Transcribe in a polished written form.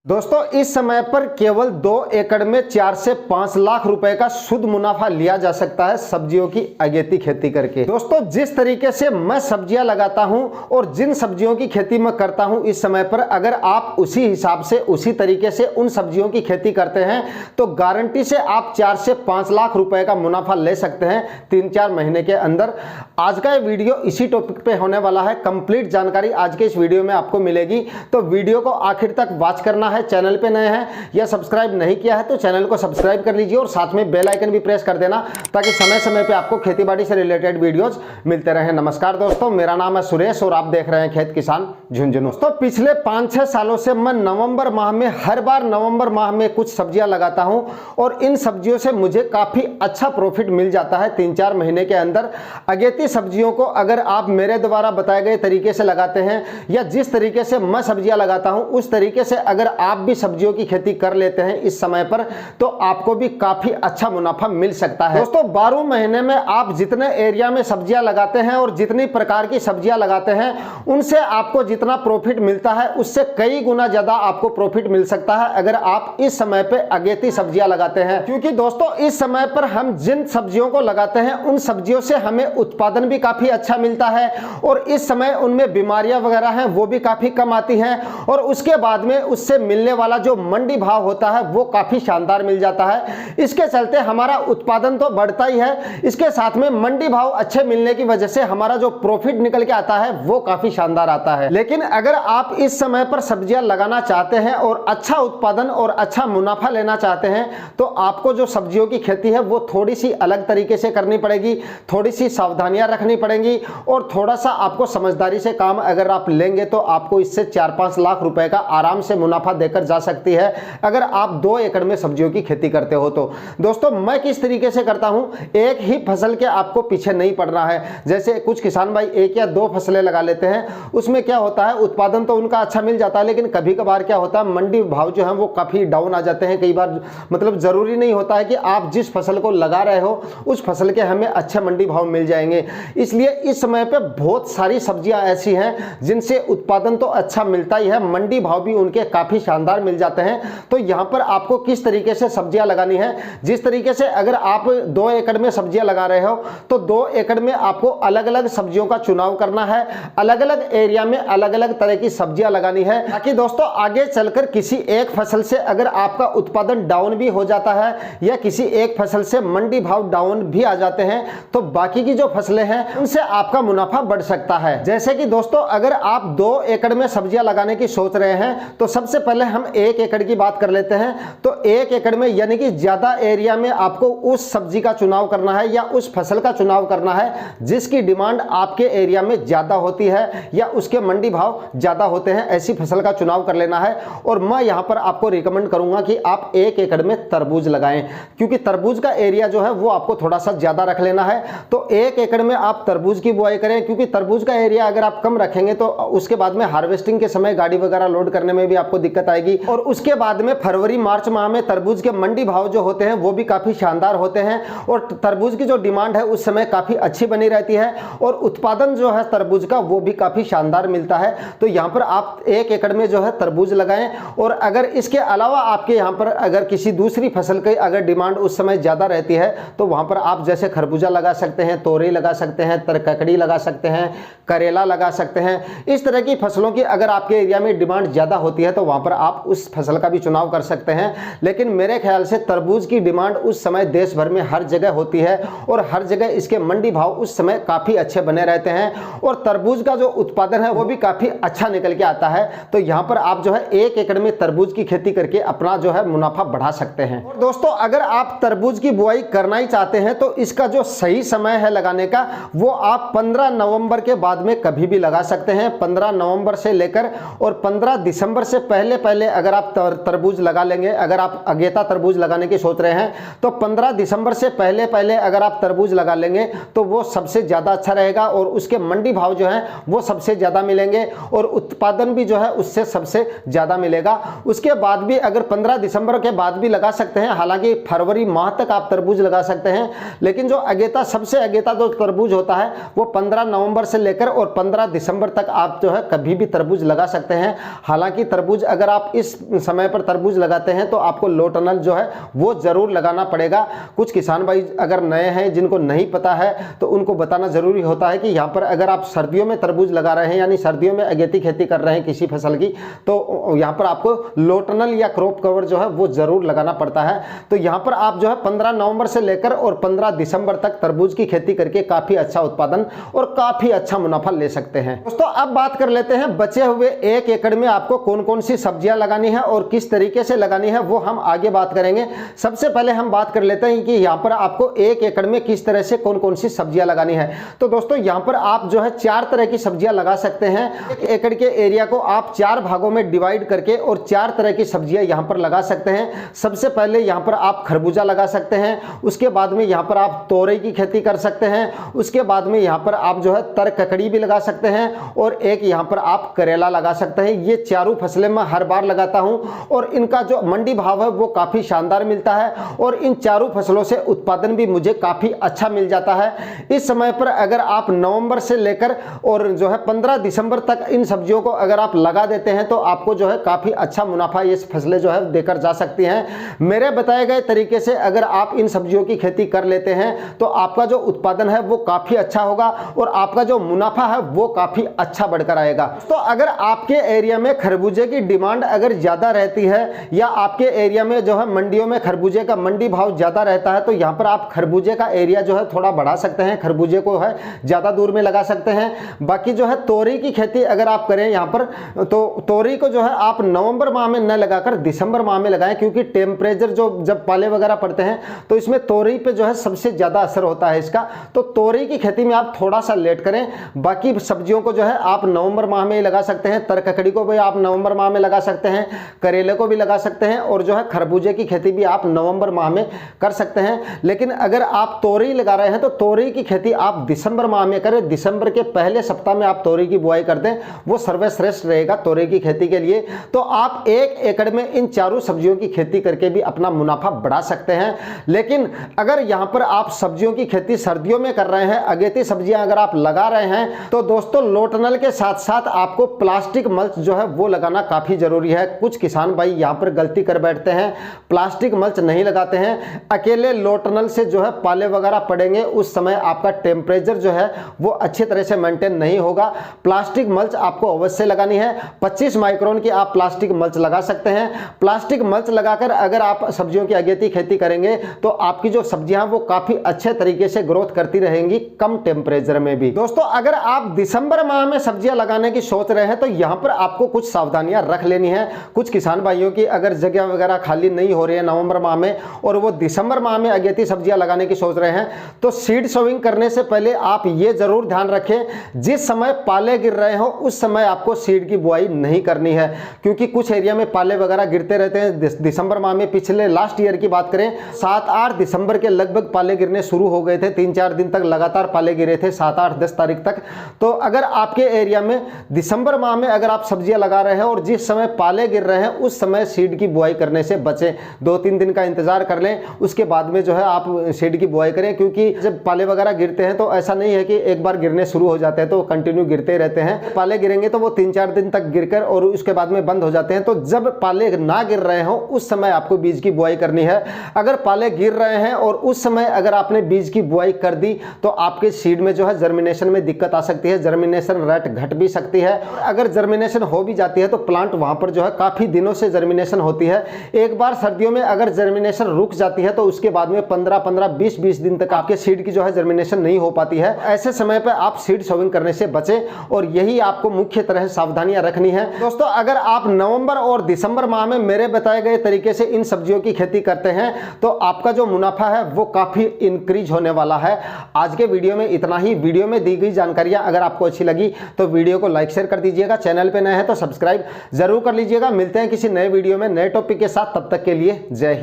दोस्तों इस समय पर केवल 2 एकड़ में 4 से 5 लाख रुपए का शुद्ध मुनाफा लिया जा सकता है सब्जियों की अगेती खेती करके। दोस्तों जिस तरीके से मैं सब्जियां लगाता हूं और जिन सब्जियों की खेती मैं करता हूं इस समय पर, अगर आप उसी हिसाब से उसी तरीके से उन सब्जियों की खेती करते हैं तो गारंटी से आप 4 से 5 लाख रुपए का मुनाफा ले सकते हैं 3-4 महीने के अंदर। आज का ये वीडियो इसी टॉपिक पे होने वाला है। कंप्लीट जानकारी आज के इस वीडियो में आपको मिलेगी, तो वीडियो को आखिर तक वॉच करना है। चैनल पे नए हैं या सब्सक्राइब नहीं किया है तो चैनल को सब्सक्राइब कर लीजिए और साथ में बेल आइकन भी प्रेस कर देना ताकि समय समय पे आपको खेतीबाड़ी से रिलेटेड वीडियोस मिलते रहें। नमस्कार दोस्तों, मेरा नाम है सुरेश और आप देख रहे हैं खेत किसान झुंझुनू। तो पिछले 5-6 सालों से मैं नवंबर माह में हर बार नवंबर माह में कुछ सब्जियां लगाता हूं और इन सब्जियों से मुझे काफी अच्छा प्रॉफिट मिल जाता है 3-4 महीने के अंदर। अगेती सब्जियों को अगर आप मेरे द्वारा बताए गए तरीके से लगाते हैं या जिस तरीके से मैं सब्जियां लगाता हूं उस तरीके से अगर आप भी सब्जियों की खेती कर लेते हैं इस समय पर, तो आपको भी काफी अच्छा मुनाफा मिल सकता है। दोस्तों 12 महीने में आप जितने एरिया में सब्जियां लगाते हैं और जितनी प्रकार की सब्जियां लगाते हैं उनसे आपको जितना प्रॉफिट मिलता है उससे कई गुना ज्यादा आपको प्रॉफिट मिल सकता है अगर आप इस समय पे अगेती सब्जियां लगाते हैं। क्योंकि दोस्तों इस समय पर हम जिन सब्जियों को लगाते हैं उन सब्जियों से हमें उत्पादन भी काफी अच्छा मिलता है और इस समय उनमें बीमारियां वगैरह हैं वो भी काफी कम आती हैं और उसके बाद में उससे मिलने वाला जो मंडी भाव होता है वो काफी शानदार मिल जाता है। इसके चलते हमारा उत्पादन तो बढ़ता ही है, इसके साथ में मंडी भाव अच्छे मिलने की वजह से हमारा जो प्रॉफिट निकल के आता है वो काफी शानदार आता है। लेकिन अगर आप इस समय पर सब्जियां लगाना चाहते हैं और अच्छा उत्पादन और अच्छा मुनाफा लेना चाहते हैं तो आपको जो सब्जियों की खेती है वो थोड़ी सी अलग तरीके से करनी पड़ेगी, थोड़ी सी सावधानियां रखनी पड़ेंगी और थोड़ा सा आपको समझदारी से काम अगर आप लेंगे तो आपको इससे 4-5 लाख रुपए का आराम से मुनाफा देकर जा सकती है अगर आप 2 एकड़ में सब्जियों की खेती करते हो तो। दोस्तों मैं किस तरीके से करता हूं, एक ही फसल के आपको पीछे नहीं पड़ना है। जैसे कुछ किसान भाई 1 या 2 फसलें लगा लेते हैं, उसमें क्या होता है उत्पादन तो उनका अच्छा मिल जाता है लेकिन कभी कभार क्या होता है मंडी भाव जो है वो काफी डाउन आ जाते हैं। कई बार मतलब जरूरी नहीं होता है कि आप जिस फसल को लगा रहे हो उस फसल के हमें अच्छे मंडी भाव मिल जाएंगे। इसलिए इस समय पे बहुत सारी सब्जियां ऐसी हैं जिनसे उत्पादन तो अच्छा मिलता ही है, मंडी भाव भी उनके काफी शानदार मिल जाते हैं। तो यहां पर आपको किस तरीके से सब्जियां लगानी है, जिस तरीके से अगर आप 2 एकड़ में सब्जियां लगा रहे हो तो 2 एकड़ में आपको अलग अलग सब्जियों का चुनाव करना है, अलग अलग एरिया में अलग अलग तरह की सब्जियां लगानी है ताकि दोस्तों आगे चलकर किसी एक फसल से अगर आपका उत्पादन डाउन भी हो जाता है या किसी एक फसल से मंडी भाव डाउन भी आ जाते हैं तो बाकी की जो फसलें हैं उनसे आपका मुनाफा बढ़ सकता है। जैसे कि दोस्तों अगर आप 2 एकड़ में सब्जियां लगाने की सोच रहे हैं तो सबसे पहले हम 1 एकड़ की बात कर लेते हैं। तो 1 एकड़ में यानी कि ज्यादा एरिया में आपको उस सब्जी का चुनाव करना है या उस फसल का चुनाव करना है जिसकी डिमांड आपके एरिया में ज्यादा होती है या उसके मंडी भाव ज्यादा होते हैं, ऐसी फसल का चुनाव कर लेना है। और मैं यहां पर आपको रिकमेंड करूंगा कि आप 1 एकड़ में तरबूज लगाएं क्योंकि तरबूज का एरिया जो है वो आपको थोड़ा सा ज्यादा रख लेना है। तो 1 एकड़ में आप तरबूज की बुआई करें क्योंकि तरबूज का एरिया अगर आप कम रखेंगे तो उसके बाद में हार्वेस्टिंग के समय गाड़ी वगैरह लोड करने में भी आपको दिक्कत आएगी और उसके बाद में फरवरी मार्च माह में तरबूज के मंडी भाव जो होते हैं वो भी काफी शानदार होते हैं और तरबूज की जो डिमांड है उस समय काफी अच्छी बनी रहती है और उत्पादन जो है तरबूज का वो भी काफी शानदार मिलता है। तो यहां पर आप 1 एकड़ में जो है तरबूज लगाएं और अगर इसके अलावा आपके यहां पर अगर किसी दूसरी फसल की अगर डिमांड उस समय ज्यादा रहती है तो वहां पर आप जैसे खरबूजा लगा सकते हैं, तोरई लगा सकते हैं, तरककड़ी लगा सकते हैं, करेला लगा सकते हैं। इस तरह की फसलों की अगर आपके एरिया में डिमांड ज्यादा होती है तो वहां पर आप उस फसल का भी चुनाव कर सकते हैं। लेकिन मेरे ख्याल से तरबूज की डिमांड उस समय देश भर में हर जगह होती है और हर जगह इसके मंडी भाव उस समय काफी अच्छे बने रहते हैं और तरबूज का जो उत्पादन है वो भी काफी अच्छा निकल के आता है। तो यहां पर आप जो है 1 एकड़ में तरबूज की खेती करके अपना जो है मुनाफा बढ़ा सकते हैं। और दोस्तों अगर आप तरबूज की बुआई करना ही चाहते हैं तो इसका जो सही समय है लगाने का वो आप 15 नवंबर के बाद में कभी भी लगा सकते हैं। 15 नवंबर से लेकर और 15 दिसंबर से पहले पहले अगर आप तरबूज लगा लेंगे, अगर आप अगेता तरबूज लगाने की सोच रहे हैं तो 15 दिसंबर से पहले पहले अगर आप तरबूज लगा लेंगे तो वो सबसे ज्यादा अच्छा रहेगा और उसके मंडी भाव जो है वो सबसे ज्यादा मिलेंगे और उत्पादन भी जो है उससे सबसे ज्यादा मिलेगा। उसके बाद भी अगर 15 दिसंबर के बाद भी लगा सकते हैं, हालांकि फरवरी माह तक आप तरबूज लगा सकते हैं, लेकिन जो अगेता सबसे अगेता जो तरबूज होता है वो 15 नवंबर से लेकर और 15 दिसंबर तक आप जो है कभी भी तरबूज लगा सकते हैं। हालांकि तरबूज अगर आप इस समय पर तरबूज लगाते हैं तो आपको लो टनल जो है वो जरूर लगाना पड़ेगा। कुछ किसान भाई अगर नए हैं जिनको नहीं पता है तो उनको बताना जरूरी होता है कि यहाँ पर अगर आप सर्दियों में तरबूज लगा रहे हैं यानी सर्दियों में अगेती खेती कर रहे हैं किसी फसल की, तो यहाँ पर आपको लो टनल या क्रॉप कवर जो है वो जरूर लगाना पड़ता है। तो यहाँ पर आप जो है 15 नवंबर से लेकर और 15 दिसंबर तक तरबूज की खेती करके काफी अच्छा उत्पादन और काफी अच्छा मुनाफा ले सकते हैं। दोस्तों अब बात कर लेते हैं बचे हुए 1 एकड़ में आपको कौन कौन सी सब्जियां लगानी है और किस तरीके से लगानी है, वो हम आगे बात करेंगे। सबसे पहले हम बात कर लेते हैं कि यहाँ पर आपको 1 एकड़ में किस तरह से कौन कौन सी सब्जियां लगानी है। तो दोस्तों यहाँ पर आप जो है 4 तरह की सब्जियां लगा सकते हैं। 1 एकड़ के एरिया को आप 4 भागों में डिवाइड करके और 4 तरह की सब्जियां यहाँ पर लगा सकते हैं। सबसे पहले यहाँ पर आप खरबूजा लगा सकते हैं, उसके बाद में यहाँ पर आप तोरई की खेती कर सकते हैं, उसके बाद में यहाँ पर आप जो है तर ककड़ी भी लगा सकते हैं और एक यहाँ पर आप करेला लगा सकते हैं। ये चारों फसलें मैं हर बार लगाता हूं और इनका जो मंडी भाव है वो काफी शानदार मिलता है और इन चारों फसलों से उत्पादन भी मुझे काफी अच्छा मिल जाता है। इस समय पर अगर आप नवंबर से लेकर और जो है 15 दिसंबर तक इन सब्जियों को अगर आप लगा देते हैं तो आपको जो है काफी अच्छा मुनाफा ये फसलें जो है देकर जा सकती हैं। मेरे बताए गए तरीके से अगर आप इन सब्जियों की खेती कर लेते हैं तो आपका जो उत्पादन है वो काफी अच्छा होगा और आपका जो मुनाफा है वो काफी अच्छा बढ़कर आएगा। तो अगर आपके एरिया में खरबूजे की डिमांड अगर ज्यादा रहती है या आपके एरिया में जो है मंडियों में खरबूजे का मंडी भाव ज्यादा रहता है तो यहाँ पर आप खरबूजे का एरिया जो है थोड़ा बढ़ा सकते हैं, खरबूजे को है ज्यादा दूर में लगा सकते हैं। बाकी जो है तोरी की खेती अगर आप करें यहाँ पर तो तोरी को जो है आप नवंबर माह में न लगाकर दिसंबर माह में लगाएं, क्योंकि टेम्परेचर जो जब पाले वगैरह पड़ते हैं तो इसमें तोरी पे जो है सबसे ज्यादा असर होता है इसका। तो तोरी की खेती में आप थोड़ा सा लेट करें। बाकी सब्जियों को जो है आप नवंबर माह में ही लगा सकते हैं, तर ककड़ी को भी आप नवंबर माह में लगा सकते हैं, करेले को भी लगा सकते हैं और जो है खरबूजे की खेती भी आप नवंबर माह में कर सकते हैं। लेकिन अगर आप तोरी लगा रहे हैं तो तोरी की खेती आप दिसंबर माह में करें। दिसंबर के पहले सप्ताह में आप तोरी की बुआई कर दें, वो सर्वश्रेष्ठ रहेगा तोरी की खेती के लिए। तो आप 1 एकड़ में इन चारों सब्जियों की खेती करके भी अपना मुनाफा बढ़ा सकते हैं। लेकिन अगर यहाँ पर आप सब्जियों की खेती सर्दियों में कर रहे हैं, अगेती सब्जियां अगर आप लगा रहे हैं तो दोस्तों लो टनल के साथ साथ आपको प्लास्टिक मल्च जो है वो लगाना काफी जरूरी है। कुछ किसान भाई यहाँ पर गलती कर बैठते हैं, प्लास्टिक मल्च नहीं लगाते हैं। अकेले लो टनल से जो है पाले वगैरह पड़ेंगे, उस समय आपका टेम्परेचर जो है वो अच्छी तरह से मेंटेन नहीं होगा। प्लास्टिक मल्च आपको अवश्य लगानी है। 25 माइक्रोन की आप प्लास्टिक मल्च लगा सकते हैं। प्लास्टिक मल्च लगाकर अगर आप सब्जियों की अगेती खेती करेंगे तो आपकी जो सब्जियां वो काफी अच्छे तरीके से ग्रोथ करती रहेंगी कम टेम्परेचर में भी। दोस्तों अगर आप दिसंबर माह में सब्जियां लगाने की सोच रहे हैं तो यहां पर आपको कुछ सावधानियां रख लेनी है। कुछ किसान भाइयों की अगर जगह वगैरह खाली नहीं हो रही है नवंबर माह में और वो दिसंबर माह में अगेती सब्जियां लगाने की सोच रहे हैं तो सीड सोविंग करने से पहले आप ये जरूर ध्यान रखें, जिस समय पाले गिर रहे हो उस समय आपको सीड की बुआई नहीं करनी है, क्योंकि कुछ एरिया में पाले वगैरह गिरते रहते हैं। दिसंबर माह में पिछले लास्ट ईयर की बात करें 7-8 दिसंबर के लगभग पाले गिरने शुरू हो गए थे। 3-4 दिन तक लगातार पाले गिरे थे, 7-8-10 तारीख तक। तो अगर आपके एरिया में दिसंबर माह में अगर आप सब्जियां लगा रहे हैं और जिस समय पाले गिर रहे हैं उस समय सीड की बुआई करने से बचें। 2-3 दिन का इंतजार कर लें, उसके बाद में जो है आप सीड की बुआई करें, क्योंकि जब पाले वगैरह गिरते हैं तो ऐसा नहीं है कि एक बार गिरने शुरू हो जाते हैं तो कंटिन्यू गिरते रहते हैं। पाले गिरेंगे तो वो 3-4 दिन तक गिरकर और उसके बाद में बंद हो जाते हैं। तो जब पाले ना गिर रहे हो उस समय आपको बीज की बुआई करनी है। अगर पाले गिर रहे हैं और उस समय अगर आपने बीज की बुआई कर दी तो आपके सीड में जो है जर्मिनेशन में दिक्कत आ सकती है, जर्मिनेशन रेट घट भी सकती है। अगर जर्मिनेशन हो भी जाती है तो प्लांट वहां पर जो है काफी दिनों से जर्मिनेशन होती है। एक बार सर्दियों में अगर जर्मिनेशन रुक जाती है तो उसके बाद में 15-15, 20-20 दिन तक आपके सीड की जो है जर्मिनेशन नहीं हो पाती है। ऐसे समय पर आप सीड सोविंग करने से बचें और यही आपको मुख्य तरह सावधानियां रखनी है। दोस्तों अगर आप नवंबर और दिसंबर माह में मेरे बताए गए तरीके से इन सब्जियों की खेती करते हैं तो आपका जो मुनाफा है वो काफी इंक्रीज होने वाला है। आज के वीडियो में इतना ही। वीडियो में दी गई जानकारियां अगर आपको अच्छी लगी तो वीडियो को लाइक शेयर कर दीजिएगा। चैनल पे नए हैं तो सब्सक्राइब जरूर कर लीजिएगा। मिलते हैं किसी नए वीडियो में नए टॉपिक के साथ, तब तक के लिए जय हिंद।